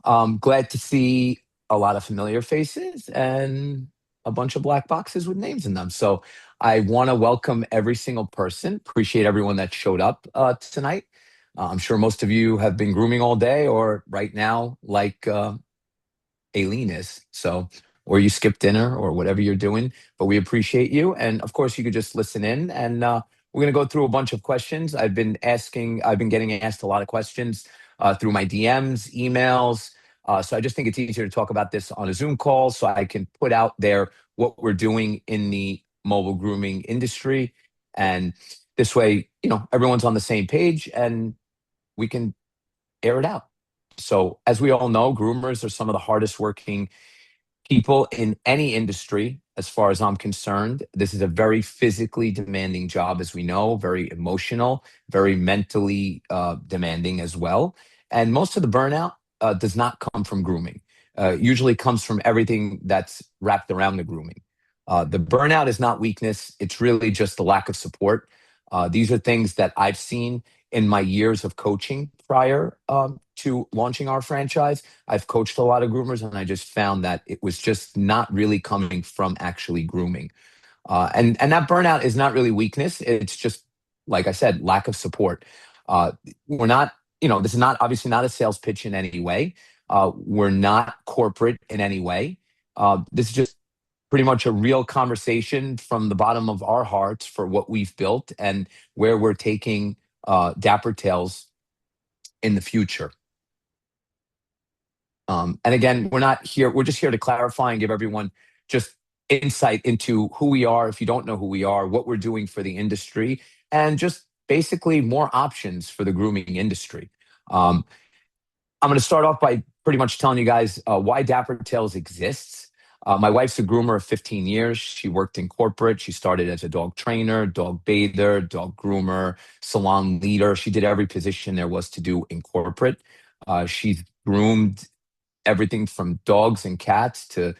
Glad to see a lot of familiar faces and a bunch of black boxes with names in them. So I want to welcome every single person. Appreciate everyone that showed up tonight. I'm sure most of you have been grooming all day or right now, like Aileen is. So, or you skip dinner or whatever you're doing, but we appreciate you. And of course, you could just listen in and we're going to go through a bunch of questions. I've been getting asked a lot of questions through my DMs, emails. So I just think it's easier to talk about this on a Zoom call so I can put out there what we're doing in the mobile grooming industry. And this way, everyone's on the same page and we can air it out. So, as we all know, groomers are some of the hardest working people in any industry, as far as I'm concerned. This is a very physically demanding job, as we know, very emotional, very mentally demanding as well. And most of the burnout does not come from grooming. Usually comes from everything that's wrapped around the grooming. The burnout is not weakness, it's really just the lack of support. These are things that I've seen in my years of coaching prior to launching our franchise. I've coached a lot of groomers, and I just found that it was just not really coming from actually grooming. And that burnout is not really weakness. It's just, like I said, lack of support. Uh, we're not, this is not obviously not a sales pitch in any way. We're not corporate in any way. This is just pretty much a real conversation from the bottom of our hearts for what we've built and where we're taking DapperTails in the future. And again, we're not here, we're just here to clarify and give everyone just insight into who we are, if you don't know who we are, what we're doing for the industry, and just basically more options for the grooming industry. Um, I'm going to start off by pretty much telling you guys why DapperTails exists. My wife's a groomer of 15 years. She worked in corporate. She started as a dog trainer, dog bather, dog groomer, salon leader. She did every position there was to do in corporate. She's groomed everything from dogs and cats to,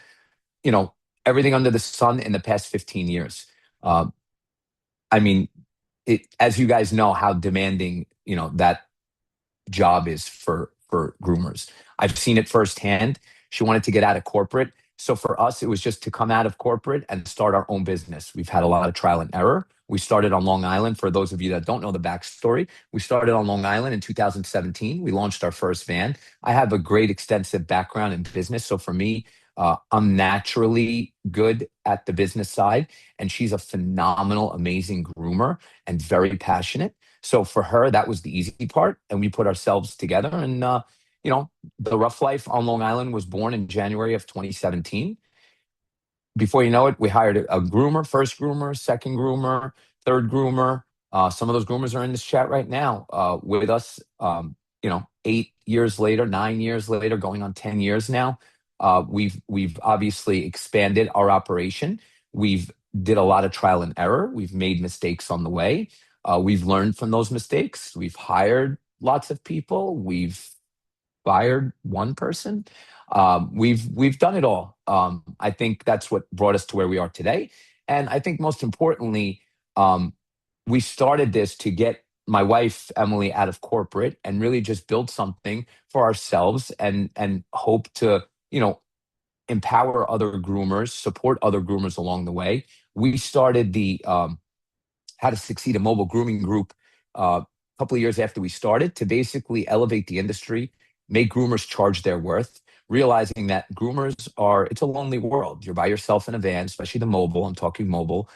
you know, everything under the sun in the past 15 years. Uh, I mean, as you guys know, how demanding, that job is for groomers. I've seen it firsthand. She wanted to get out of corporate. So for us, it was just to come out of corporate and start our own business. We've had a lot of trial and error. We started on Long Island. For those of you that don't know the backstory, we started on Long Island in 2017. We launched our first van. I have a great extensive background in business. So for me, I'm naturally good at the business side. And she's a phenomenal, amazing groomer and very passionate. So for her, that was the easy part, and we put ourselves together. And the Rough Life on Long Island was born in January of 2017. Before you know it, we hired a groomer, first groomer, second groomer, third groomer. Some of those groomers are in this chat right now with us. 8 years later, 9 years later, going on 10 years now. We've obviously expanded our operation. We've did a lot of trial and error. We've made mistakes on the way. We've learned from those mistakes. We've hired lots of people. We've fired one person. We've done it all. I think that's what brought us to where we are today. And I think most importantly, we started this to get my wife Emily out of corporate and really just build something for ourselves and hope to empower other groomers, support other groomers along the way. We started the How to Succeed a Mobile Grooming Group a couple of years after we started to basically elevate the industry, make groomers charge their worth, realizing that groomers it's a lonely world. You're by yourself in a van, especially the mobile. I'm talking mobile.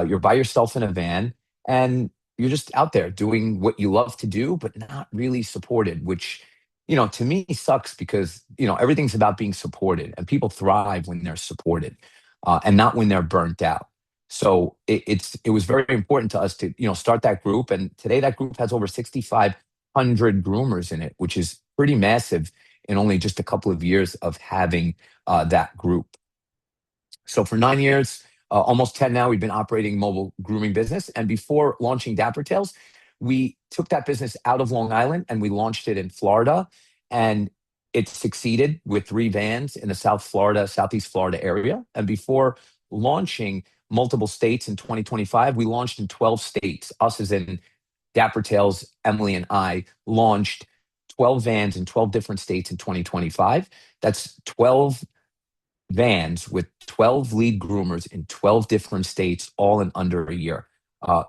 You're by yourself in a van and you're just out there doing what you love to do, but not really supported, which, to me sucks because, everything's about being supported and people thrive when they're supported and not when they're burnt out. So it was very important to us to start that group, and today that group has over 6,500 groomers in it, which is pretty massive in only just a couple of years of having that group. So for 9 years, almost 10 now, we've been operating mobile grooming business. And before launching DapperTails, we took that business out of Long Island and we launched it in Florida. And it succeeded with 3 vans in the Southeast Florida area. And before launching multiple states in 2025, we launched in 12 states. Us as in DapperTails, Emily and I launched 12 vans in 12 different states in 2025. That's 12 vans with 12 lead groomers in 12 different states, all in under a year.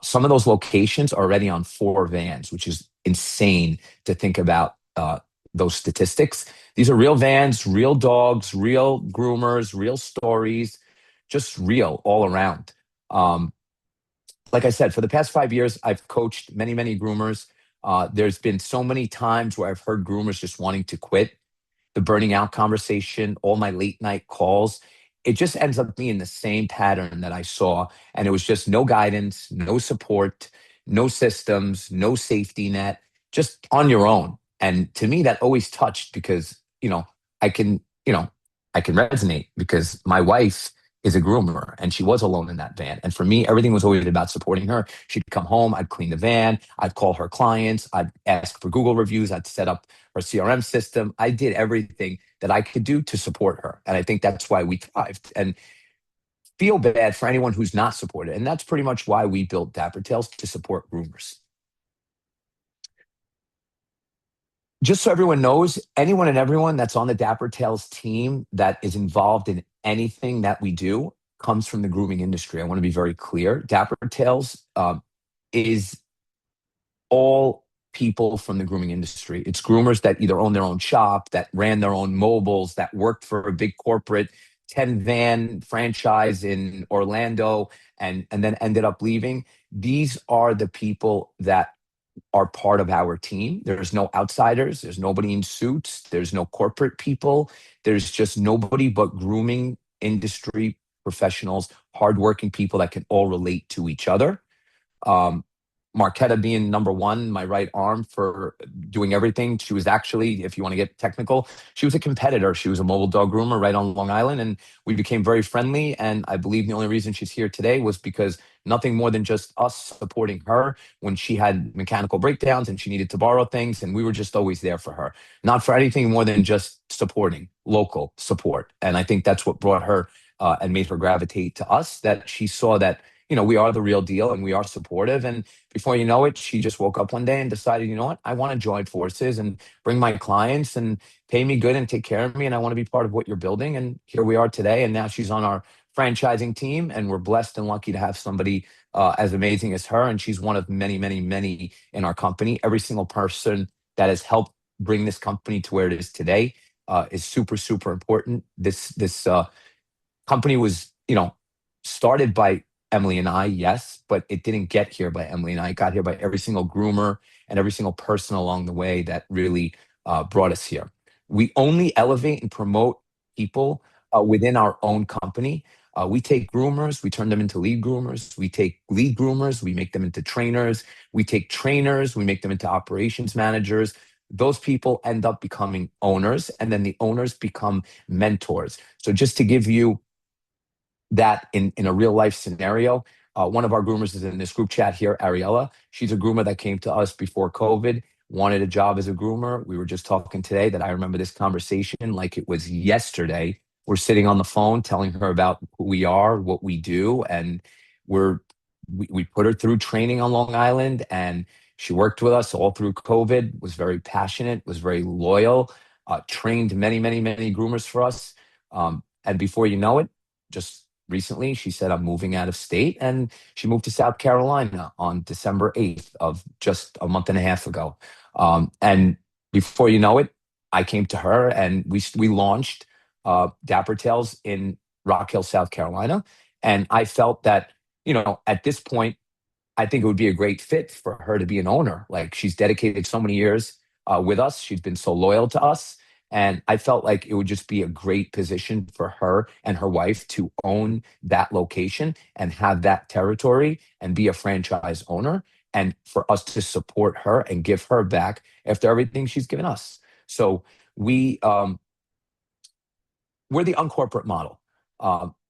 Some of those locations are already on 4 vans, which is insane to think about those statistics. These are real vans, real dogs, real groomers, real stories, just real all around. Um, like I said, for the past 5 years, I've coached many, many groomers. There's been so many times where I've heard groomers just wanting to quit, the burning out conversation, all my late night calls. It just ends up being the same pattern that I saw. And it was just no guidance, no support, no systems, no safety net, just on your own. And to me, that always touched because, I can, I can resonate because my wife is a groomer and she was alone in that van. And for me, everything was always about supporting her. She'd come home, I'd clean the van, I'd call her clients, I'd ask for Google reviews, I'd set up her CRM system. I did everything that I could do to support her. And I think that's why we thrived. And feel bad for anyone who's not supported. And that's pretty much why we built DapperTails to support groomers. Just so everyone knows, anyone and everyone that's on the DapperTails team that is involved in anything that we do comes from the grooming industry. I want to be very clear. DapperTails is all people from the grooming industry. It's groomers that either own their own shop, that ran their own mobiles, that worked for a big corporate 10 van franchise in Orlando and then ended up leaving. These are the people that are part of our team. There's no outsiders, there's nobody in suits, there's no corporate people, there's just nobody but grooming industry professionals, hardworking people that can all relate to each other. Um, Marquetta being number one, my right arm for doing everything. She was actually, if you want to get technical, she was a competitor. She was a mobile dog groomer right on Long Island, and we became very friendly. And I believe the only reason she's here today was because nothing more than just us supporting her when she had mechanical breakdowns and she needed to borrow things. And we were just always there for her, not for anything more than just supporting local support. And I think that's what brought her and made her gravitate to us, that she saw that, we are the real deal and we are supportive. And before you know it, she just woke up one day and decided, you know what, I want to join forces and bring my clients and pay me good and take care of me. And I want to be part of what you're building. And here we are today. And now she's on our franchising team. And we're blessed and lucky to have somebody as amazing as her. And she's one of many, many, many in our company. Every single person that has helped bring this company to where it is today is super, super important. This company was, started by Emily and I, yes, but it didn't get here by Emily and I. It got here by every single groomer and every single person along the way that really brought us here. We only elevate and promote people within our own company. We take groomers, we turn them into lead groomers. We take lead groomers, we make them into trainers. We take trainers, we make them into operations managers. Those people end up becoming owners, and then the owners become mentors. So just to give you that in a real life scenario. One of our groomers is in this group chat here, Ariella. She's a groomer that came to us before COVID, wanted a job as a groomer. We were just talking today that I remember this conversation like it was yesterday. We're sitting on the phone telling her about who we are, what we do, and we're we put her through training on Long Island, and she worked with us all through COVID, was very passionate, was very loyal, trained many, many, many groomers for us. And before you know it, just recently she said, I'm moving out of state, and she moved to South Carolina on December 8th of just a month and a half ago. And before you know it, I came to her and we launched Dapper Tales in Rock Hill, South Carolina. And I felt that, at this point, I think it would be a great fit for her to be an owner. Like, she's dedicated so many years with us. She's been so loyal to us. And I felt like it would just be a great position for her and her wife to own that location and have that territory and be a franchise owner, and for us to support her and give her back after everything she's given us. So we we're the uncorporate model.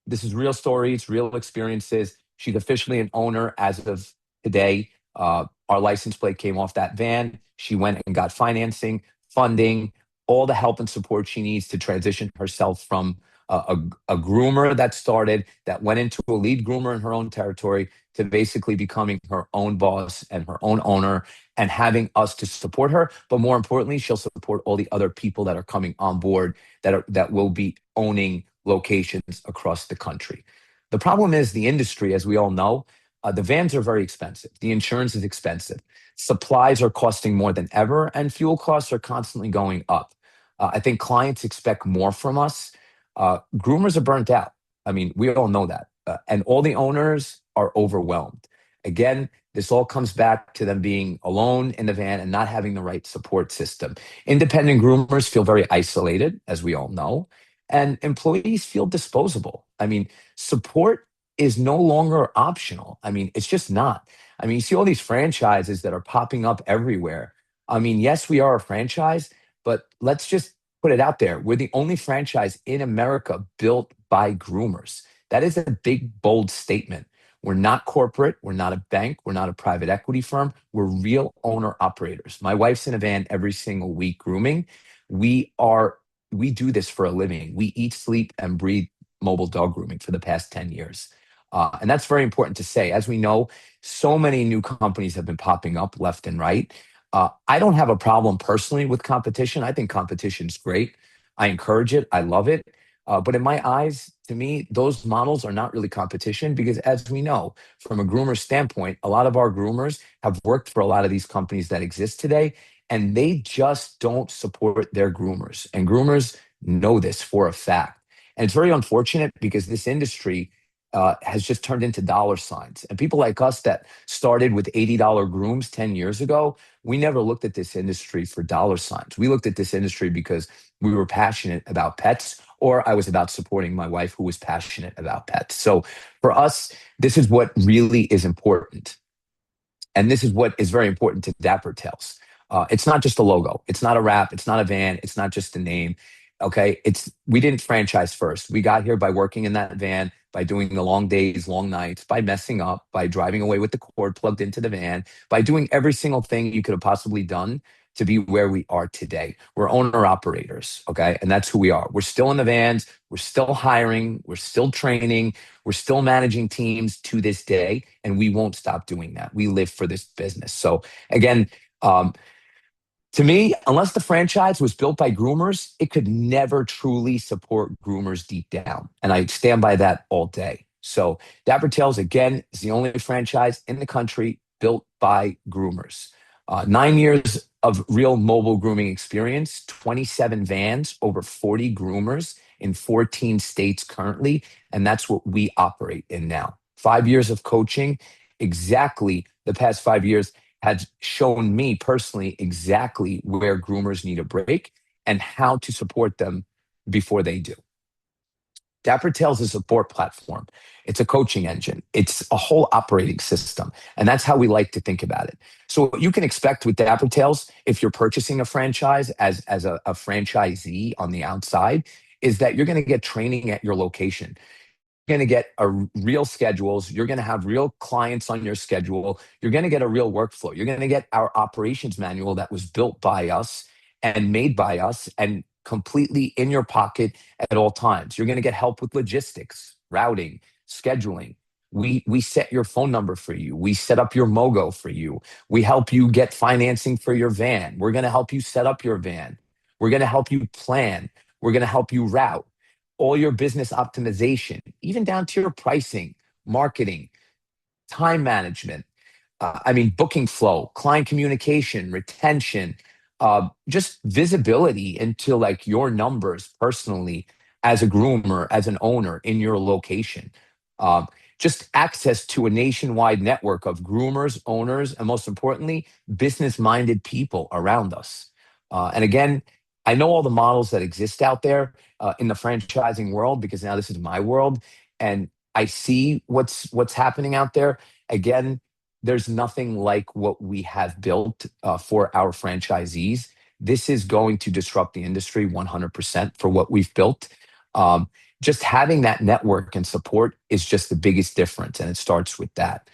This is real stories, real experiences. She's officially an owner as of today. Our license plate came off that van. She went and got financing, funding, all the help and support she needs to transition herself from a groomer that started, that went into a lead groomer in her own territory to basically becoming her own boss and her own owner and having us to support her. But more importantly, she'll support all the other people that are coming on board that will be owning locations across the country. The problem is the industry, as we all know, the vans are very expensive. The insurance is expensive. Supplies are costing more than ever, and fuel costs are constantly going up. I think clients expect more from us. Groomers are burnt out. I mean, we all know that. And all the owners are overwhelmed. Again, this all comes back to them being alone in the van and not having the right support system. Independent groomers feel very isolated, as we all know, and employees feel disposable. I mean, support is no longer optional. I mean, it's just not. I mean, you see all these franchises that are popping up everywhere. I mean, yes, we are a franchise, but let's just put it out there. We're the only franchise in America built by groomers. That is a big, bold statement. We're not corporate. We're not a bank. We're not a private equity firm. We're real owner operators. My wife's in a van every single week grooming. We are, we do this for a living. We eat, sleep, and breathe mobile dog grooming for the past 10 years. And that's very important to say. As we know, so many new companies have been popping up left and right. I don't have a problem personally with competition. I think competition is great. I encourage it. I love it. But in my eyes, to me, those models are not really competition because, as we know, from a groomer standpoint, a lot of our groomers have worked for a lot of these companies that exist today, and they just don't support their groomers. And groomers know this for a fact. And it's very unfortunate because this industry has just turned into dollar signs. And people like us that started with $80 grooms 10 years ago, we never looked at this industry for dollar signs. We looked at this industry because we were passionate about pets, or I was about supporting my wife who was passionate about pets. So for us, this is what really is important. And this is what is very important to DapperTails. It's not just a logo. It's not a wrap. It's not a van. It's not just a name. Okay. We didn't franchise first. We got here by working in that van, by doing the long days, long nights, by messing up, by driving away with the cord plugged into the van, by doing every single thing you could have possibly done to be where we are today. We're owner operators. Okay. And that's who we are. We're still in the vans. We're still hiring. We're still training. We're still managing teams to this day. And we won't stop doing that. We live for this business. So again, to me, unless the franchise was built by groomers, it could never truly support groomers deep down. And I stand by that all day. So Dapper Tails, again, is the only franchise in the country built by groomers. 9 years of real mobile grooming experience, 27 vans, over 40 groomers in 14 states currently. And that's what we operate in now. 5 years of coaching, exactly the past 5 years has shown me personally exactly where groomers need a break and how to support them before they do. Dapper Tails is a support platform. It's a coaching engine. It's a whole operating system. And that's how we like to think about it. So what you can expect with Dapper Tails, if you're purchasing a franchise as a franchisee on the outside, is that you're going to get training at your location. Going to get real schedules. You're going to have real clients on your schedule. You're going to get a real workflow. You're going to get our operations manual that was built by us and made by us and completely in your pocket at all times. You're going to get help with logistics, routing, scheduling. We set your phone number for you. We set up your MOGO for you. We help you get financing for your van. We're going to help you set up your van. We're going to help you plan. We're going to help you route all your business optimization, even down to your pricing, marketing, time management. I mean, booking flow, client communication, retention, just visibility into like your numbers personally as a groomer, as an owner in your location. Um, just access to a nationwide network of groomers, owners, and most importantly, business minded people around us. And again, I know all the models that exist out there in the franchising world because now this is my world, and I see what's happening out there. Again, there's nothing like what we have built for our franchisees. This is going to disrupt the industry 100% for what we've built. Um, just having that network and support is just the biggest difference, and it starts with that.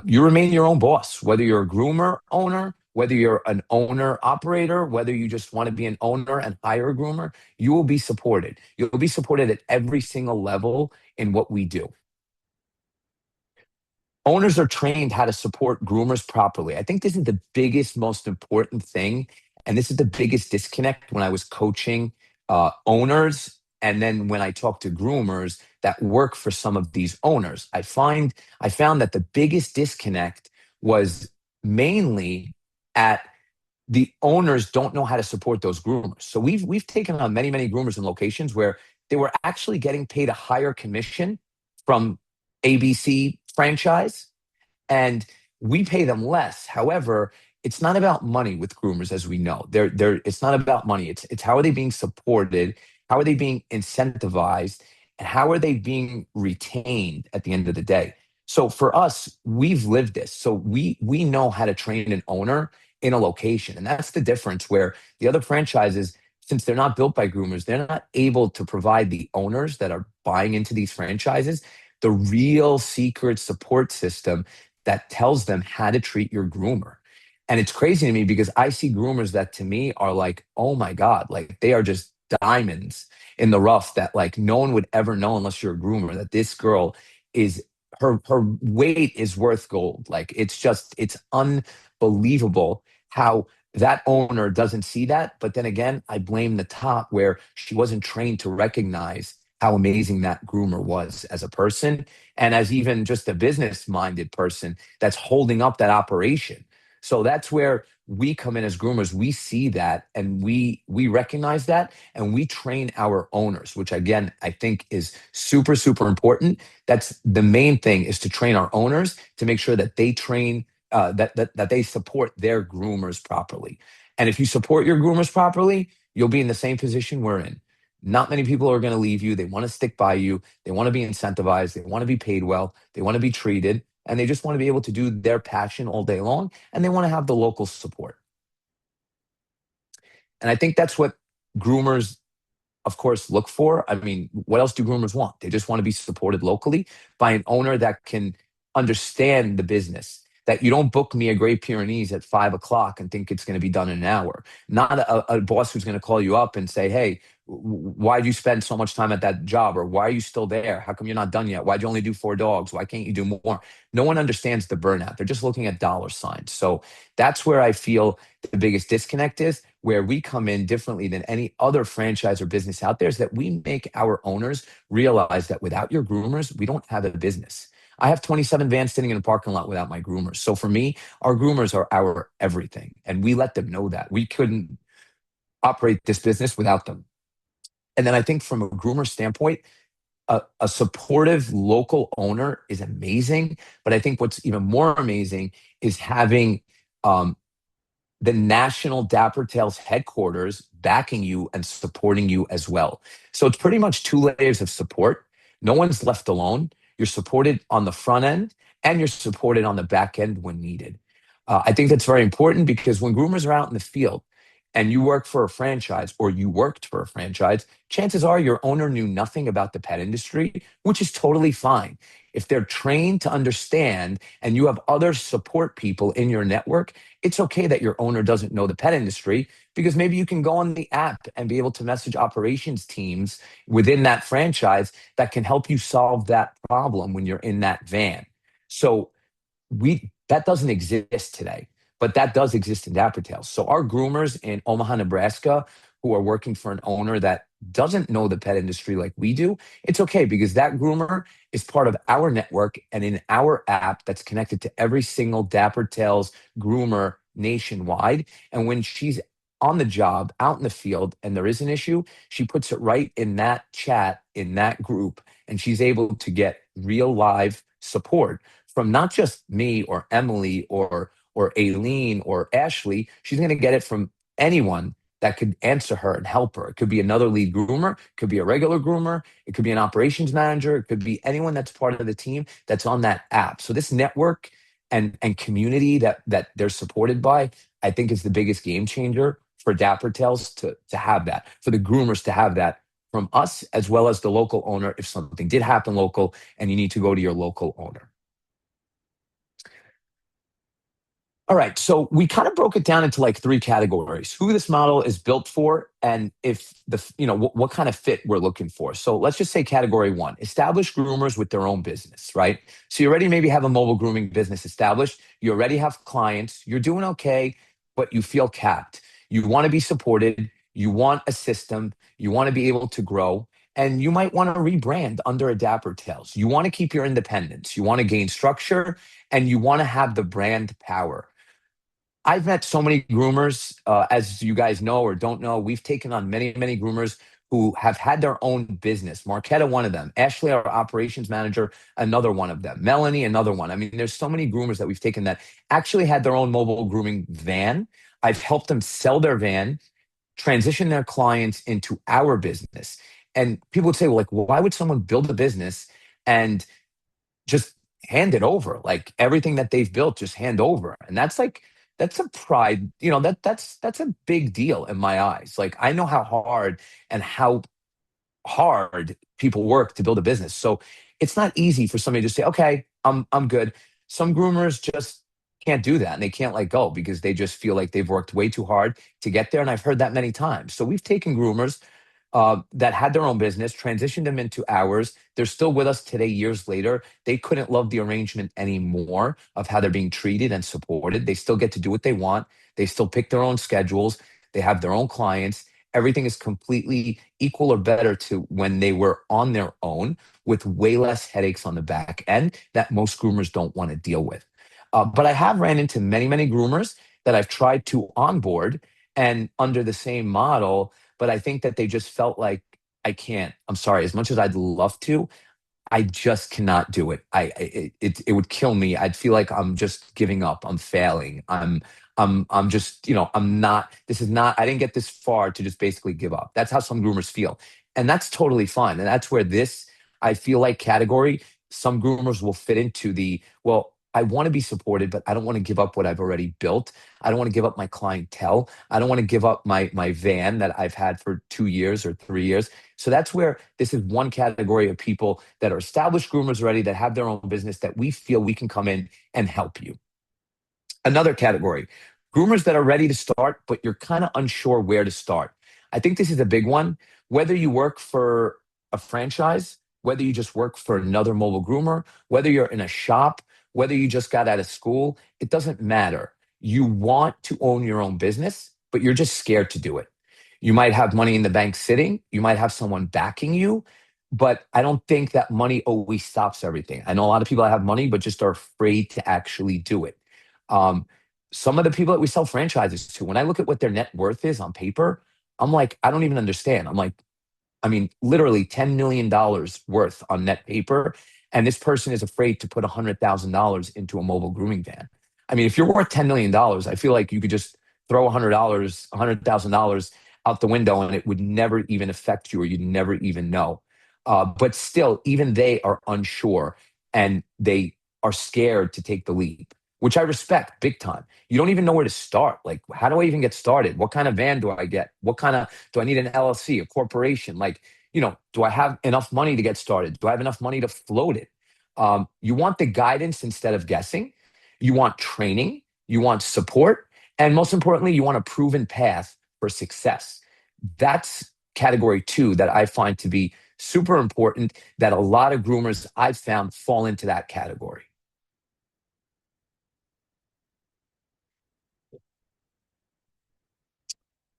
You remain your own boss, whether you're a groomer, owner, whether you're an owner operator, whether you just want to be an owner and hire a groomer, you will be supported. You'll be supported at every single level in what we do. Owners are trained how to support groomers properly. I think this is the biggest, most important thing. And this is the biggest disconnect when I was coaching owners. And then when I talk to groomers that work for some of these owners, I found that the biggest disconnect was mainly at the owners don't know how to support those groomers. So we've taken on many groomers in locations where they were actually getting paid a higher commission from ABC franchise, and we pay them less. However, it's not about money with groomers, as we know. It's not about money. It's how are they being supported, how are they being incentivized, and how are they being retained at the end of the day. So for us, we've lived this. So we know how to train an owner in a location. And that's the difference where the other franchises, since they're not built by groomers, they're not able to provide the owners that are buying into these franchises the real secret support system that tells them how to treat your groomer. And it's crazy to me because I see groomers that to me are like, oh my God, like they are just diamonds in the rough that like no one would ever know unless you're a groomer that this girl is her weight is worth gold. Like it's unbelievable how that owner doesn't see that. But then again, I blame the top where she wasn't trained to recognize how amazing that groomer was as a person and as even just a business minded person that's holding up that operation. So that's where we come in as groomers. We see that and we recognize that and we train our owners, which again I think is super important. That's the main thing is to train our owners to make sure that they train that they support their groomers properly. And if you support your groomers properly, you'll be in the same position we're in. Not many people are going to leave you. They want to stick by you. They want to be incentivized. They want to be paid well. They want to be treated. And they just want to be able to do their passion all day long. And they want to have the local support. And I think that's what groomers of course, look for. I mean, what else do groomers want? They just want to be supported locally by an owner that can understand the business. That you don't book me a Great Pyrenees at 5 o'clock and think it's going to be done in an hour. Not a boss who's going to call you up and say, hey, why'd you spend so much time at that job? Or why are you still there? How come you're not done yet? Why'd you only do 4 dogs? Why can't you do more? No one understands the burnout. They're just looking at dollar signs. So that's where I feel the biggest disconnect is, where we come in differently than any other franchise or business out there, is that we make our owners realize that without your groomers, we don't have a business. I have 27 vans sitting in a parking lot without my groomers. So for me, our groomers are our everything. And we let them know that. We couldn't operate this business without them. And then I think from a groomer standpoint, a supportive local owner is amazing. But I think what's even more amazing is having um, the national DapperTails headquarters backing you and supporting you as well. So it's pretty much two layers of support. No one's left alone. You're supported on the front end and you're supported on the back end when needed. I think that's very important because when groomers are out in the field and you work for a franchise or you worked for a franchise, chances are your owner knew nothing about the pet industry, which is totally fine. If they're trained to understand and you have other support people in your network, it's okay that your owner doesn't know the pet industry because maybe you can go on the app and be able to message operations teams within that franchise that can help you solve that problem when you're in that van. So we that doesn't exist today, but that does exist in DapperTails. So our groomers in Omaha, Nebraska, who are working for an owner that doesn't know the pet industry like we do, it's okay because that groomer is part of our network and in our app that's connected to every single DapperTails groomer nationwide. And when she's on the job out in the field and there is an issue, she puts it right in that chat in that group and she's able to get real live support from not just me or Emily or Aileen or Ashley. She's going to get it from anyone that could answer her and help her. It could be another lead groomer, it could be a regular groomer, it could be an operations manager, it could be anyone that's part of the team that's on that app. So this network and community that they're supported by, I think is the biggest game changer for DapperTails to have that, for the groomers to have that from us as well as the local owner if something did happen local and you need to go to your local owner. All right, so we kind of broke it down into like three categories: who this model is built for, and if what kind of fit we're looking for. So let's just say category one: established groomers with their own business, right? So you already maybe have a mobile grooming business established. You already have clients. You're doing okay, but you feel capped. You want to be supported. You want a system. You want to be able to grow. And you might want to rebrand under a DapperTails. You want to keep your independence. You want to gain structure, and you want to have the brand power. I've met so many groomers, as you guys know or don't know. We've taken on many, many groomers who have had their own business. Marquetta, one of them. Ashley, our operations manager, another one of them. Melanie, another one. I mean, there's so many groomers that we've taken that actually had their own mobile grooming van. I've helped them sell their van, transition their clients into our business. And people would say, well, like, why would someone build a business and just hand it over, like everything that they've built, just hand over? And that's like, that's a pride, that's a big deal in my eyes. Like, I know how hard and how hard people work to build a business. So it's not easy for somebody to say, okay, I'm good. Some groomers just can't do that, and they can't let go because they just feel like they've worked way too hard to get there. And I've heard that many times. So we've taken groomers that had their own business, transitioned them into ours. They're still with us today, years later. They couldn't love the arrangement anymore of how they're being treated and supported. They still get to do what they want. They still pick their own schedules. They have their own clients. Everything is completely equal or better to when they were on their own, with way less headaches on the back end that most groomers don't want to deal with. But I have ran into many, many groomers that I've tried to onboard and under the same model, but I think that they just felt like, I can't. I'm sorry. As much as I'd love to, I just cannot do it. It would kill me. I'd feel like I'm just giving up. I'm failing. I'm just, I'm not. This is not. I didn't get this far to just basically give up. That's how some groomers feel, and that's totally fine. And that's where this, I feel like, category, some groomers will fit into the, well, I want to be supported, but I don't want to give up what I've already built. I don't want to give up my clientele. I don't want to give up my van that I've had for 2 years or 3 years. So that's where this is one category of people that are established groomers already, that have their own business, that we feel we can come in and help you. Another category: groomers that are ready to start, but you're kind of unsure where to start. I think this is a big one. Whether you work for a franchise, whether you just work for another mobile groomer, whether you're in a shop, whether you just got out of school, it doesn't matter. You want to own your own business, but you're just scared to do it. You might have money in the bank sitting, you might have someone backing you, but I don't think that money always stops everything. I know a lot of people that have money, but just are afraid to actually do it. Um, some of the people that we sell franchises to, when I look at what their net worth is on paper, I'm like, I don't even understand. I'm like, I mean, literally $10 million worth on net paper. And this person is afraid to put $100,000 into a mobile grooming van. I mean, if you're worth $10 million, I feel like you could just throw $100,000 out the window and it would never even affect you, or you'd never even know. But still, even they are unsure, and they are scared to take the leap, which I respect big time. You don't even know where to start. Like, how do I even get started? What kind of van do I get? What kind of, do I need an LLC, a corporation? Like, do I have enough money to get started? Do I have enough money to float it? You want the guidance instead of guessing. You want training. You want support. And most importantly, you want a proven path for success. That's category two that I find to be super important, that a lot of groomers I've found fall into that category.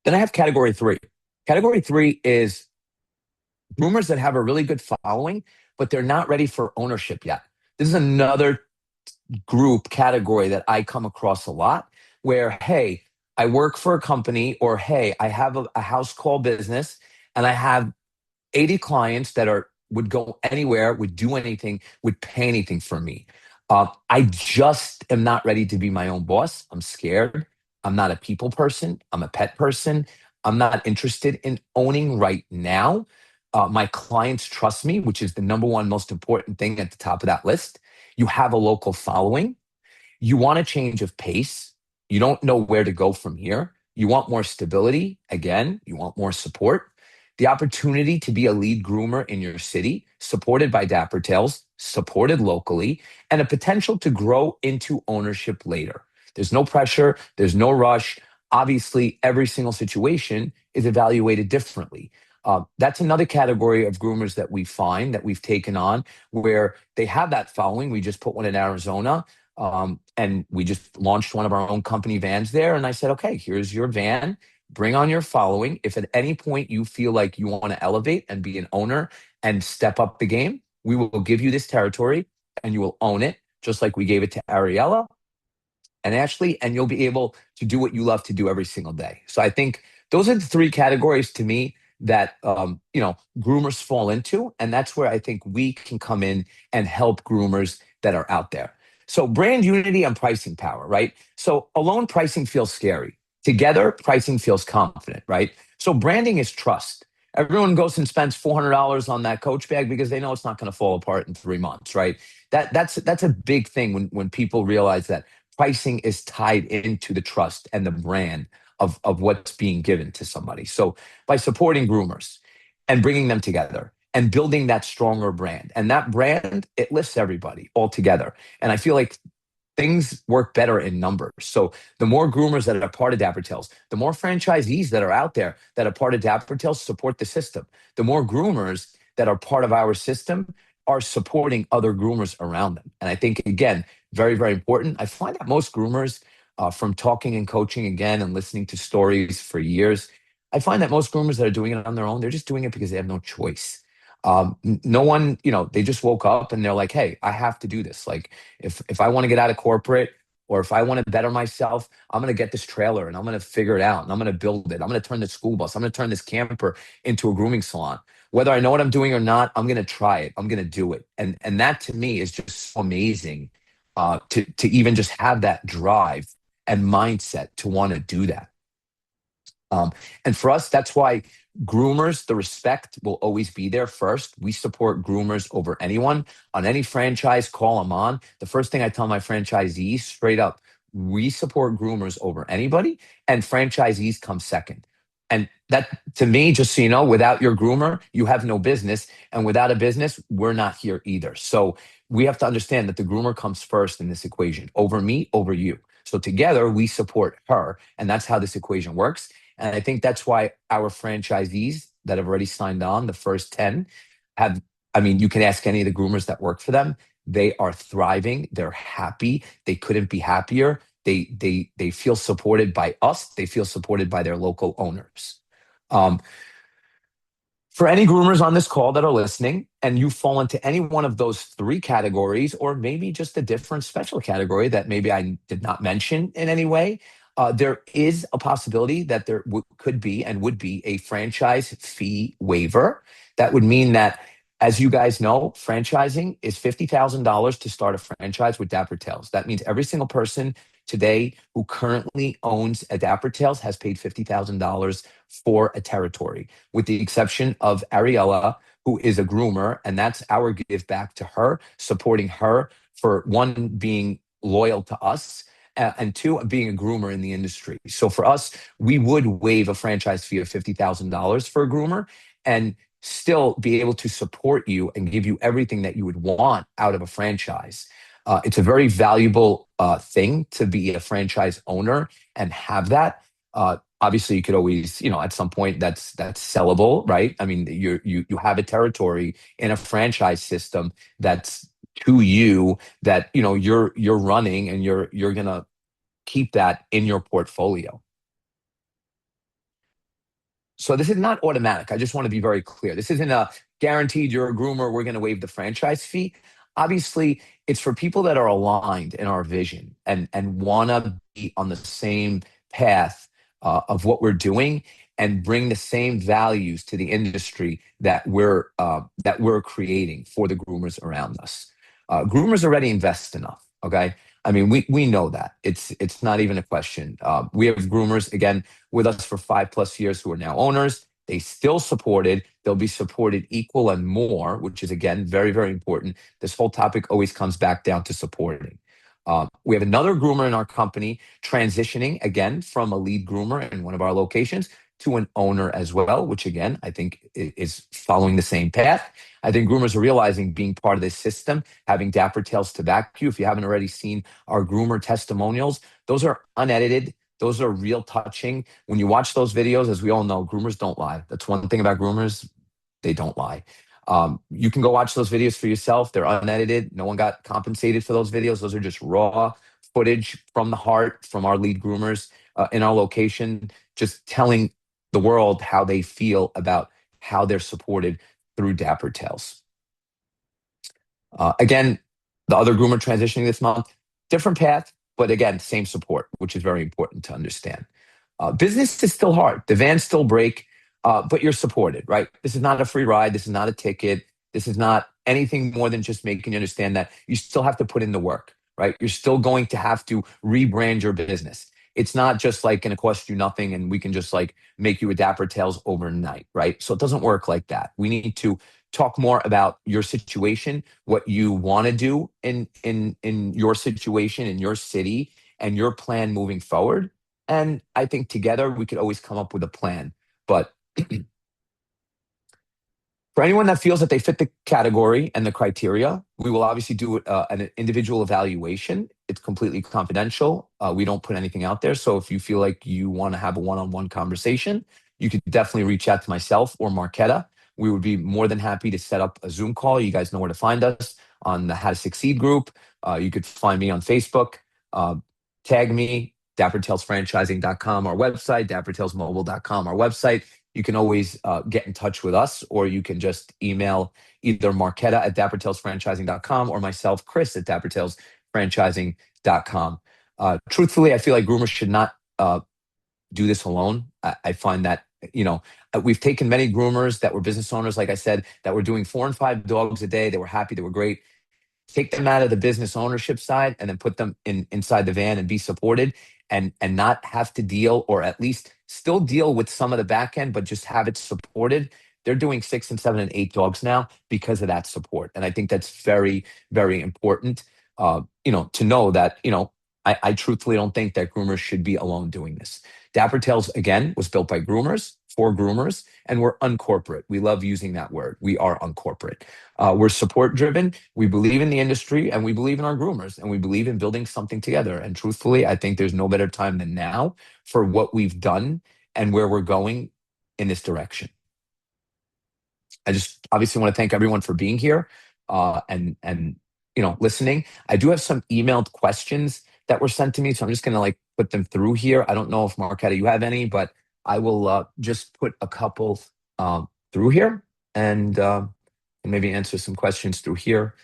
Then I have category three. Category three is groomers that have a really good following, but they're not ready for ownership yet. This is another group category that I come across a lot, where, hey, I work for a company, or hey, I have a house call business, and I have 80 clients that are would go anywhere, would do anything, would pay anything for me. I just am not ready to be my own boss. I'm scared. I'm not a people person. I'm a pet person. I'm not interested in owning right now. My clients trust me, which is the number one most important thing at the top of that list. You have a local following. You want a change of pace. You don't know where to go from here. You want more stability. Again, you want more support. The opportunity to be a lead groomer in your city, supported by DapperTails, supported locally, and a potential to grow into ownership later. There's no pressure, there's no rush. Obviously, every single situation is evaluated differently. That's another category of groomers that we find that we've taken on where they have that following. We just put one in Arizona, and we just launched one of our own company vans there. And I said, okay, here's your van. Bring on your following. If at any point you feel like you want to elevate and be an owner and step up the game, we will give you this territory and you will own it, just like we gave it to Ariella and Ashley, and you'll be able to do what you love to do every single day. So I think those are the three categories to me that groomers fall into, and that's where I think we can come in and help groomers that are out there. So brand unity and pricing power, right? So alone pricing feels scary. Together, pricing feels confident, right? So branding is trust. Everyone goes and spends $400 on that Coach bag because they know it's not going to fall apart in 3 months, right? That's a big thing when people realize that pricing is tied into the trust and the brand of what's being given to somebody. So by supporting groomers and bringing them together and building that stronger brand, and that brand, it lifts everybody all together. And I feel like things work better in numbers. So the more groomers that are part of DapperTails, the more franchisees that are out there that are part of DapperTails support the system. The more groomers that are part of our system are supporting other groomers around them. And I think, again, very, very important. I find that most groomers, from talking and coaching again and listening to stories for years, I find that most groomers that are doing it on their own, they're just doing it because they have no choice. No one, they just woke up and they're like, hey, I have to do this. Like, if I want to get out of corporate or if I want to better myself, I'm going to get this trailer and I'm going to figure it out and I'm going to build it. I'm going to turn the school bus. I'm going to turn this camper into a grooming salon. Whether I know what I'm doing or not, I'm going to try it. I'm going to do it. And that to me is just so amazing, to even just have that drive and mindset to want to do that. And for us, that's why groomers, the respect will always be there first. We support groomers over anyone. On any franchise call I'm on, the first thing I tell my franchisees straight up, we support groomers over anybody, and franchisees come second. And that, to me, just so you know, without your groomer, you have no business. And without a business, we're not here either. So we have to understand that the groomer comes first in this equation over me, over you. So together we support her. And that's how this equation works. And I think that's why our franchisees that have already signed on, the first 10, have, I mean, you can ask any of the groomers that work for them. They are thriving. They're happy. They couldn't be happier. They feel supported by us. They feel supported by their local owners. Um, for any groomers on this call that are listening and you fall into any one of those three categories, or maybe just a different special category that maybe I did not mention in any way, there is a possibility that there could be and would be a franchise fee waiver. That would mean that, as you guys know, franchising is $50,000 to start a franchise with DapperTails. That means every single person today who currently owns a DapperTails has paid $50,000 for a territory, with the exception of Ariella, who is a groomer, and that's our give back to her, supporting her for, one, being loyal to us, and two, being a groomer in the industry. So for us, we would waive a franchise fee of $50,000 for a groomer and still be able to support you and give you everything that you would want out of a franchise. It's a very valuable thing to be a franchise owner and have that. Obviously, you could always, at some point that's sellable, right? I mean, you have a territory in a franchise system that's to you, that you're running, and you're gonna keep that in your portfolio. So this is not automatic. I just want to be very clear. This isn't a guaranteed, you're a groomer, we're going to waive the franchise fee. Obviously, it's for people that are aligned in our vision and want to be on the same path of what we're doing and bring the same values to the industry that we're creating for the groomers around us. Groomers already invest enough. Okay. I mean, we know that it's not even a question. We have groomers, again, with us for 5+ years who are now owners. They still supported. They'll be supported equal and more, which is, again, very, very important. This whole topic always comes back down to supporting. We have another groomer in our company transitioning, again, from a lead groomer in one of our locations to an owner as well, which, again, I think is following the same path. I think groomers are realizing being part of this system, having Dapper Tails to back you. If you haven't already seen our groomer testimonials, those are unedited. Those are real touching. When you watch those videos, as we all know, groomers don't lie. That's one thing about groomers, they don't lie. You can go watch those videos for yourself. They're unedited. No one got compensated for those videos. Those are just raw footage from the heart from our lead groomers in our location, just telling the world how they feel about how they're supported through Dapper Tails. Again, the other groomer transitioning this month, different path, but again, same support, which is very important to understand. Business is still hard. The vans still break, but you're supported, right? This is not a free ride. This is not a ticket. This is not anything more than just making you understand that you still have to put in the work, right? You're still going to have to rebrand your business. It's not just like going to cost you nothing and we can just like make you a Dapper Tails overnight, right? So it doesn't work like that. We need to talk more about your situation, what you want to do in your situation, in your city, and your plan moving forward. And I think together we could always come up with a plan. But for anyone that feels that they fit the category and the criteria, we will obviously do an individual evaluation. It's completely confidential. We don't put anything out there. So if you feel like you want to have a one-on-one conversation, you could definitely reach out to myself or Marquetta. We would be more than happy to set up a Zoom call. You guys know where to find us on the How to Succeed group. You could find me on Facebook. Uh, Tag me, dappertailsfranchising.com, our website, dappertailsmobile.com, our website. You can always get in touch with us, or you can just email either Marquetta at dappertailsfranchising.com or myself, Chris at dappertailsfranchising.com. Truthfully, I feel like groomers should not do this alone. I find that, we've taken many groomers that were business owners, like I said, that were doing 4 and 5 dogs a day. They were happy, they were great. Take them out of the business ownership side and then put them inside the van and be supported and not have to deal, or at least still deal with some of the back end, but just have it supported. They're doing 6 and 7 and 8 dogs now because of that support. And I think that's very, very important, to know that, I truthfully don't think that groomers should be alone doing this. Dapper Tails, again, was built by groomers for groomers, and we're uncorporate. We love using that word. We are uncorporate. We're support driven. We believe in the industry and we believe in our groomers and we believe in building something together. And truthfully, I think there's no better time than now for what we've done and where we're going in this direction. I just obviously want to thank everyone for being here and listening. I do have some emailed questions that were sent to me, so I'm just going to like put them through here. I don't know if Marquetta, you have any, but I will just put a couple through here and maybe answer some questions through here.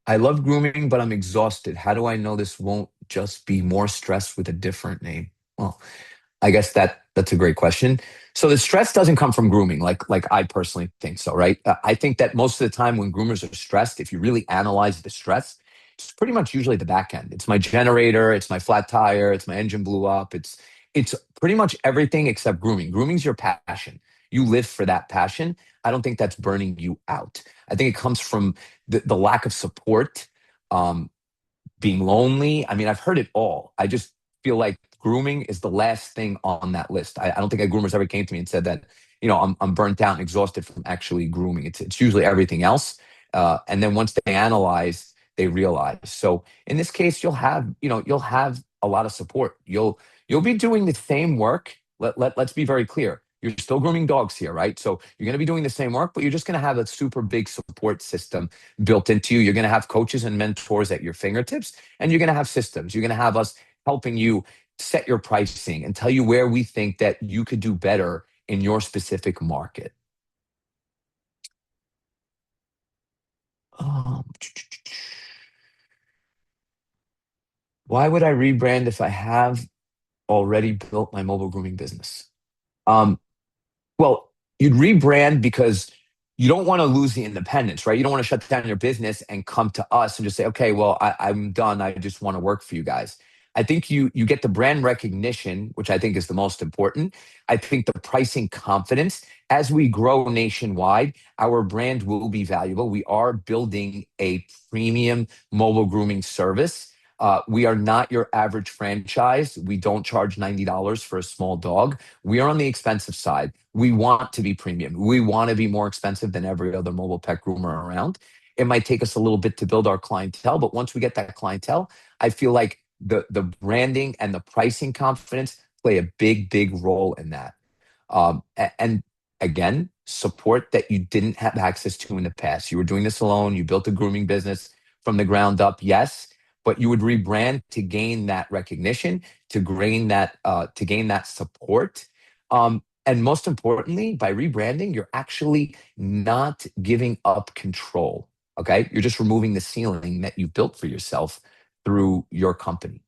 I love grooming, but I'm exhausted. How do I know this won't just be more stress with a different name? Well, I guess that's a great question. So the stress doesn't come from grooming, like I personally think so, right? I think that most of the time when groomers are stressed, if you really analyze the stress, it's pretty much usually the back end. It's my generator, it's my flat tire, it's my engine blew up. It's pretty much everything except grooming. Grooming's your passion. You live for that passion. I don't think that's burning you out. I think it comes from the lack of support, um, being lonely. I mean, I've heard it all. I just feel like grooming is the last thing on that list. I don't think a groomers ever came to me and said that, I'm burnt out and exhausted from actually grooming. It's usually everything else. And then once they analyze, they realize. So in this case, you'll have a lot of support. You'll be doing the same work. Let's be very clear. You're still grooming dogs here, right? So you're going to be doing the same work, but you're just going to have a super big support system built into you. You're going to have coaches and mentors at your fingertips, and you're going to have systems. You're going to have us helping you set your pricing and tell you where we think that you could do better in your specific market. Um, why would I rebrand if I have already built my mobile grooming business? Um, Well, you'd rebrand because you don't want to lose the independence, right? You don't want to shut down your business and come to us and just say, okay, well, I'm done. I just want to work for you guys. I think you get the brand recognition, which I think is the most important. I think the pricing confidence. As we grow nationwide, our brand will be valuable. We are building a premium mobile grooming service. We are not your average franchise. We don't charge $90 for a small dog. We are on the expensive side. We want to be premium. We want to be more expensive than every other mobile pet groomer around. It might take us a little bit to build our clientele, but once we get that clientele, I feel like the branding and the pricing confidence play a big role in that. And again, support that you didn't have access to in the past. You were doing this alone. You built a grooming business from the ground up, yes, but you would rebrand to gain that recognition, to gain that support. And most importantly, by rebranding, you're actually not giving up control. Okay, you're just removing the ceiling that you built for yourself through your company.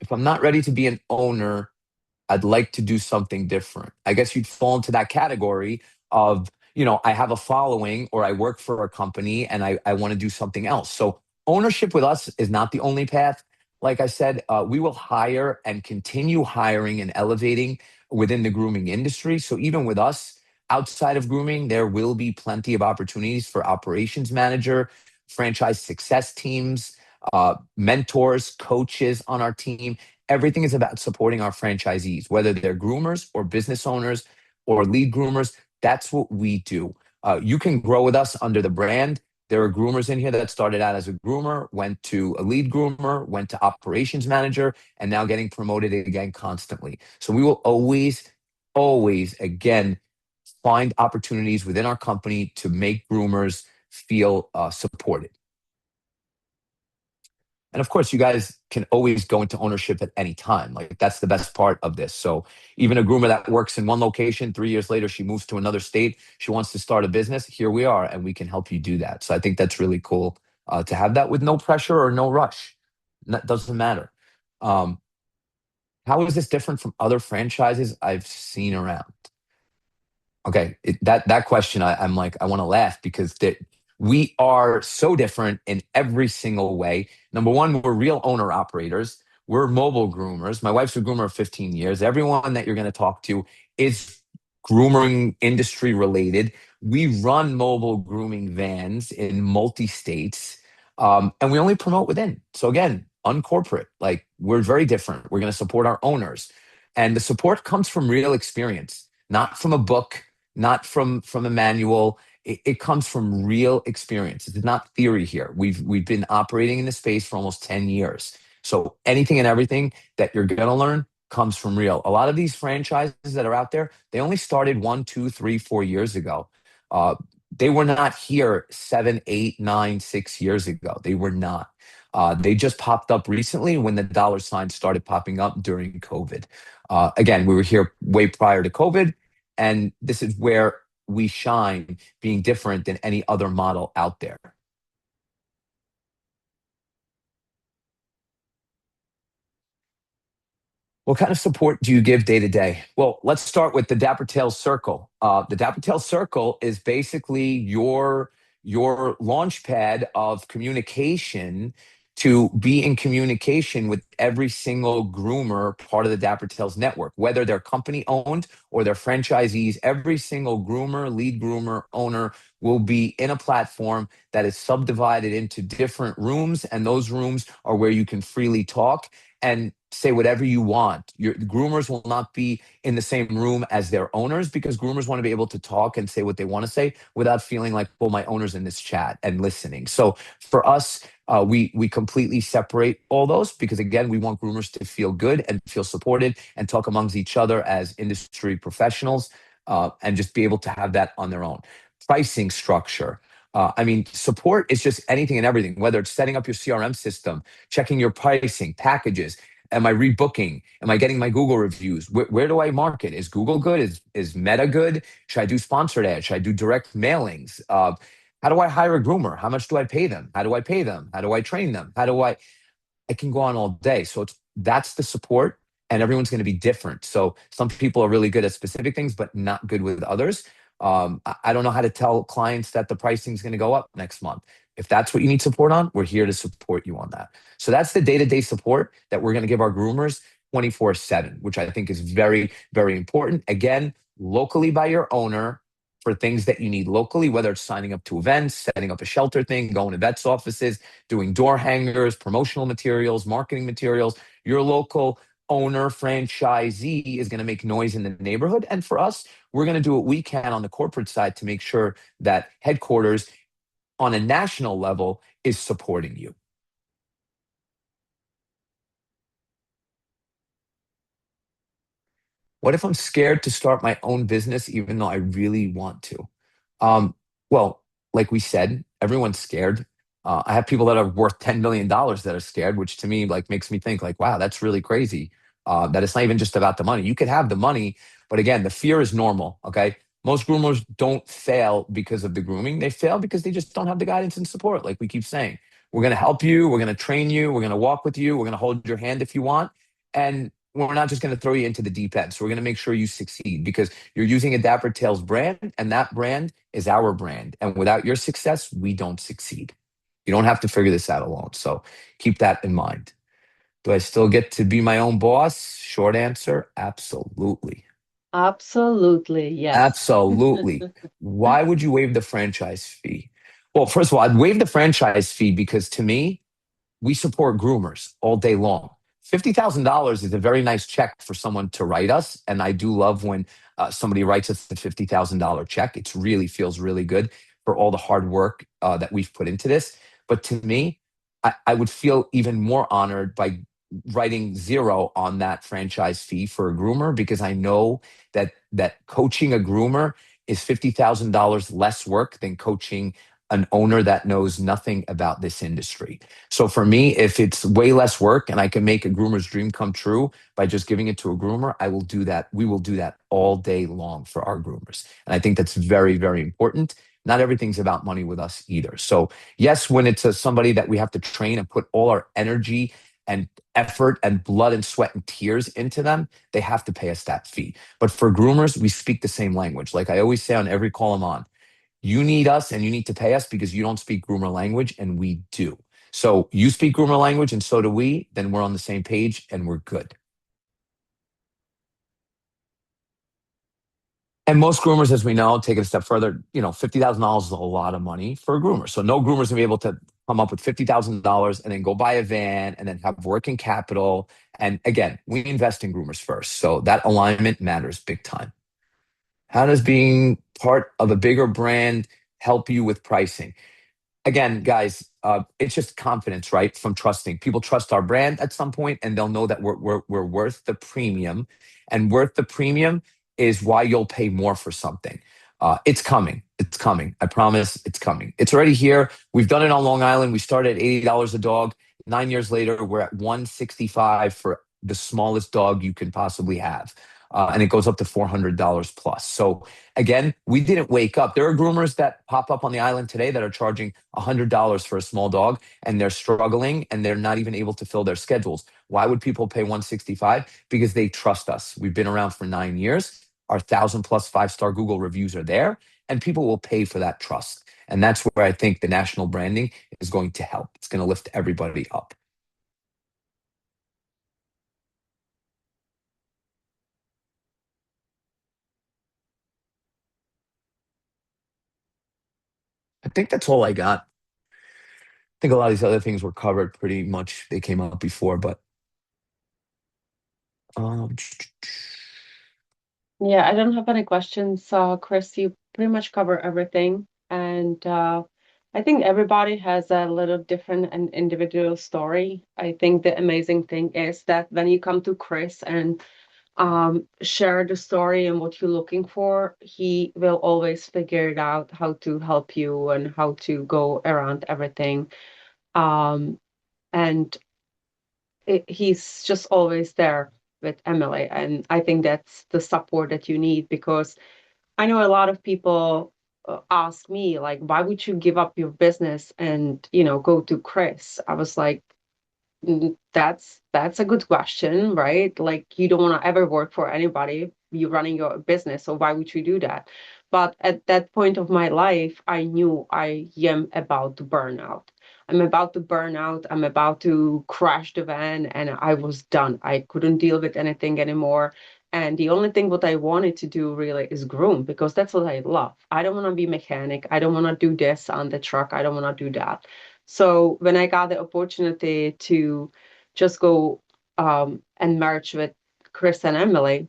If I'm not ready to be an owner, I'd like to do something different. I guess you'd fall into that category of, I have a following or I work for a company and I want to do something else. So ownership with us is not the only path. Like I said, we will hire and continue hiring and elevating within the grooming industry. So even with us outside of grooming, there will be plenty of opportunities for operations manager, franchise success teams, mentors, coaches on our team. Everything is about supporting our franchisees, whether they're groomers or business owners or lead groomers. That's what we do. You can grow with us under the brand. There are groomers in here that started out as a groomer, went to a lead groomer, went to operations manager, and now getting promoted again constantly. So we will always, again, find opportunities within our company to make groomers feel supported. And of course, you guys can always go into ownership at any time. Like that's the best part of this. So even a groomer that works in one location, 3 years later, she moves to another state. She wants to start a business. Here we are, and we can help you do that. So I think that's really cool to have that with no pressure or no rush. That doesn't matter. Um, how is this different from other franchises I've seen around? Okay, that question, I'm like, I want to laugh because we are so different in every single way. Number one, we're real owner operators. We're mobile groomers. My wife's a groomer of 15 years. Everyone that you're going to talk to is grooming industry related. We run mobile grooming vans in multi states, and we only promote within. So again, uncorporate. Like we're very different. We're going to support our owners, and the support comes from real experience, not from a book, not from a manual. It comes from real experience. It's not theory here. We've been operating in this space for almost 10 years. So anything and everything that you're gonna learn comes from real. A lot of these franchises that are out there, they only started 1, 2, 3, 4 years ago. Uh, they were not here 7, 8, 9, 6 years ago. They were not. They just popped up recently when the dollar signs started popping up during COVID. Again, we were here way prior to COVID, and this is where we shine, being different than any other model out there. What kind of support do you give day to day? Well, let's start with the DapperTails Circle. The DapperTails Circle is basically your launch pad of communication to be in communication with every single groomer part of the DapperTails network, whether they're company owned or they're franchisees. Every single groomer, lead groomer, owner will be in a platform that is subdivided into different rooms, and those rooms are where you can freely talk and say whatever you want. Your groomers will not be in the same room as their owners because groomers want to be able to talk and say what they want to say without feeling like, well, my owner's in this chat and listening. So for us, we completely separate all those because again, we want groomers to feel good and feel supported and talk amongst each other as industry professionals, and just be able to have that on their own. Pricing structure. I mean, support is just anything and everything, whether it's setting up your CRM system, checking your pricing, packages. Am I rebooking? Am I getting my Google reviews? Where do I market? Is Google good? Is Meta good? Should I do sponsored ads? Should I do direct mailings? How do I hire a groomer? How much do I pay them? How do I pay them? How do I train them? I can go on all day. So that's the support, and everyone's going to be different. So some people are really good at specific things, but not good with others. I don't know how to tell clients that the pricing is going to go up next month. If that's what you need support on, we're here to support you on that. So that's the day-to-day support that we're going to give our groomers 24/7, which I think is very important. Again, locally by your owner, for things that you need locally, whether it's signing up to events, setting up a shelter thing, going to vets offices, doing door hangers, promotional materials, marketing materials. Your local owner, franchisee is going to make noise in the neighborhood. And for us, we're going to do what we can on the corporate side to make sure that headquarters on a national level is supporting you. What if I'm scared to start my own business even though I really want to? Um, well, like we said, everyone's scared. I have people that are worth $10 million that are scared, which to me like makes me think like, wow, that's really crazy. That it's not even just about the money. You could have the money, but again, the fear is normal. Okay. Most groomers don't fail because of the grooming. They fail because they just don't have the guidance and support. Like we keep saying, we're going to help you. We're going to train you. We're going to walk with you. We're going to hold your hand if you want. And we're not just going to throw you into the deep end. So we're going to make sure you succeed because you're using a DapperTails brand, and that brand is our brand. And without your success, we don't succeed. You don't have to figure this out alone. So keep that in mind. Do I still get to be my own boss? Short answer, absolutely. Absolutely, yes. Absolutely. Why would you waive the franchise fee? Well, first of all, I'd waive the franchise fee because to me, we support groomers all day long. $50,000 is a very nice check for someone to write us. And I do love when somebody writes us the $50,000 check. It really feels really good for all the hard work that we've put into this. But to me, I would feel even more honored by writing zero on that franchise fee for a groomer because I know that coaching a groomer is $50,000 less work than coaching an owner that knows nothing about this industry. So for me, if it's way less work and I can make a groomer's dream come true by just giving it to a groomer, I will do that. We will do that all day long for our groomers. And I think that's very, very important. Not everything's about money with us either. So yes, when it's somebody that we have to train and put all our energy and effort and blood and sweat and tears into them, they have to pay us that fee. But for groomers, we speak the same language. Like I always say on every call I'm on, you need us and you need to pay us because you don't speak groomer language and we do. So you speak groomer language and so do we, then we're on the same page and we're good. And most groomers, as we know, take it a step further, $50,000 is a lot of money for a groomer. So no groomer's gonna be able to come up with $50,000 and then go buy a van and then have working capital. And again, we invest in groomers first. So that alignment matters big time. How does being part of a bigger brand help you with pricing? Again, guys, it's just confidence, right? From trusting. People trust our brand at some point, and they'll know that we're worth the premium. And worth the premium is why you'll pay more for something. It's coming. It's coming. I promise it's coming. It's already here. We've done it on Long Island. We started at $80 a dog. 9 years later, we're at 165 for the smallest dog you can possibly have. And it goes up to $400 plus. So again, we didn't wake up. There are groomers that pop up on the island today that are charging $100 for a small dog and they're struggling and they're not even able to fill their schedules. Why would people pay 165? Because they trust us. We've been around for 9 years. Our 1,000+ five-star Google reviews are there and people will pay for that trust. And that's where I think the national branding is going to help. It's going to lift everybody up. I think that's all I got. I think a lot of these other things were covered pretty much. They came up before, but um, Yeah, I don't have any questions. Chris, you pretty much cover everything. And I think everybody has a little different and individual story. I think the amazing thing is that when you come to Chris and share the story and what you're looking for, he will always figure it out how to help you and how to go around everything. Um, and he's just always there with Emily. And I think that's the support that you need because I know a lot of people ask me, like, why would you give up your business and, go to Chris? I was like, that's a good question, right? Like you don't want to ever work for anybody. You're running your business, so why would you do that? But at that point of my life, I knew I am about to burn out. I'm about to burn out. I'm about to crash the van, and I was done. I couldn't deal with anything anymore. And the only thing what I wanted to do really is groom because that's what I love. I don't want to be mechanic. I don't want to do this on the truck. I don't want to do that. So when I got the opportunity to just go and merge with Chris and Emily,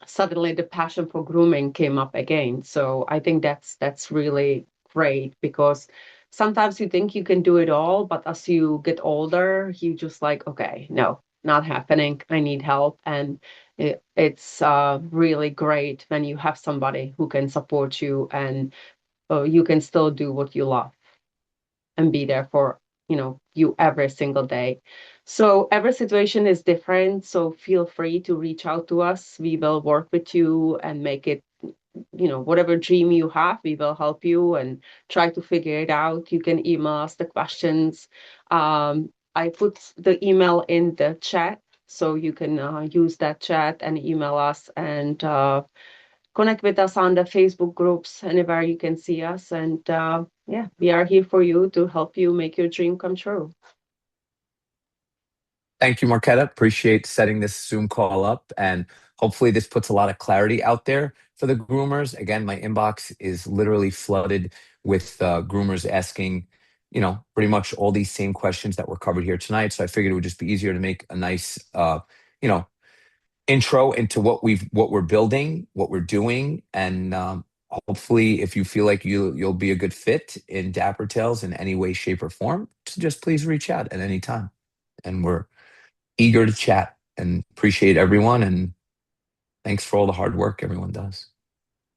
suddenly the passion for grooming came up again. So I think that's really great because sometimes you think you can do it all, but as you get older, you just like, okay, no, not happening. I need help. And it's really great when you have somebody who can support you and you can still do what you love and be there for you every single day. So every situation is different, so feel free to reach out to us. We will work with you and make it, whatever dream you have, we will help you and try to figure it out. You can email us the questions. I put the email in the chat, so you can use that chat and email us and connect with us on the Facebook groups, anywhere you can see us. And yeah, we are here for you to help you make your dream come true. Thank you, Marquetta. Appreciate setting this Zoom call up. And hopefully, this puts a lot of clarity out there for the groomers. Again, my inbox is literally flooded with groomers asking, pretty much all these same questions that were covered here tonight. So I figured it would just be easier to make a nice, you know, intro into what we're building, what we're doing, and hopefully, if you feel like you'll be a good fit in Dapper Tales in any way, shape, or form, just please reach out at any time. And we're eager to chat and appreciate everyone. And thanks for all the hard work everyone does.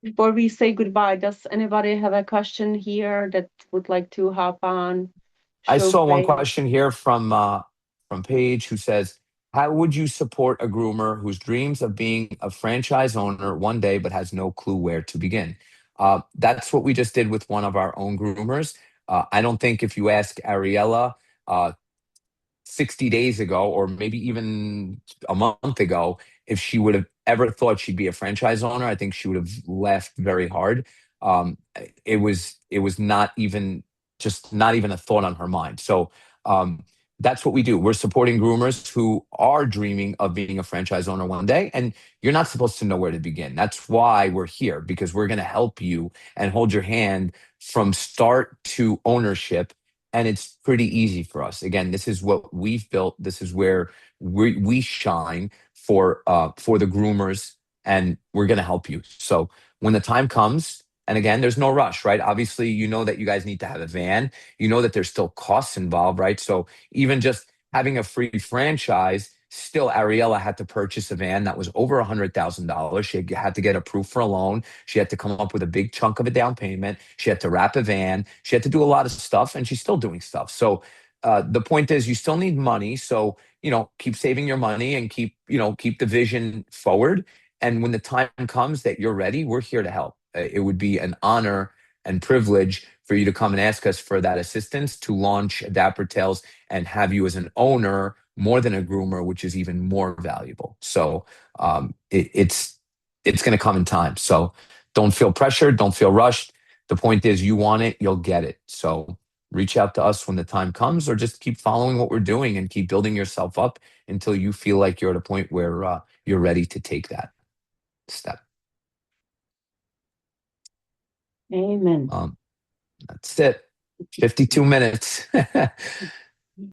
Before we say goodbye, does anybody have a question here that would like to hop on, I show saw one face? question here from Paige who says, "How would you support a groomer whose dreams of being a franchise owner one day but has no clue where to begin?" That's what we just did with one of our own groomers. I don't think if you ask Ariella, uh, 60 days ago, or maybe even a month ago, if she would have ever thought she'd be a franchise owner, I think she would have laughed very hard. Um, it was not even a thought on her mind. So that's what we do. We're supporting groomers who are dreaming of being a franchise owner one day, and you're not supposed to know where to begin. That's why we're here, because we're going to help you and hold your hand from start to ownership, and it's pretty easy for us. Again, this is what we've built. This is where we shine for the groomers, and we're going to help you. So when the time comes, and again, there's no rush, right? Obviously, you know that you guys need to have a van. You know that there's still costs involved, right? So even just having a free franchise, still Ariella had to purchase a van that was over $100,000. She had to get approved for a loan. She had to come up with a big chunk of a down payment. She had to wrap a van. She had to do a lot of stuff, and she's still doing stuff. So the point is, you still need money. So keep saving your money and keep the vision forward. And when the time comes that you're ready, we're here to help. It would be an honor and privilege for you to come and ask us for that assistance to launch Dapper Tales and have you as an owner more than a groomer, which is even more valuable. So it's going to come in time. So don't feel pressured. Don't feel rushed. The point is, you want it, you'll get it. So reach out to us when the time comes, or just keep following what we're doing and keep building yourself up until you feel like you're at a point where you're ready to take that step. Amen. Um, that's it. 52 minutes.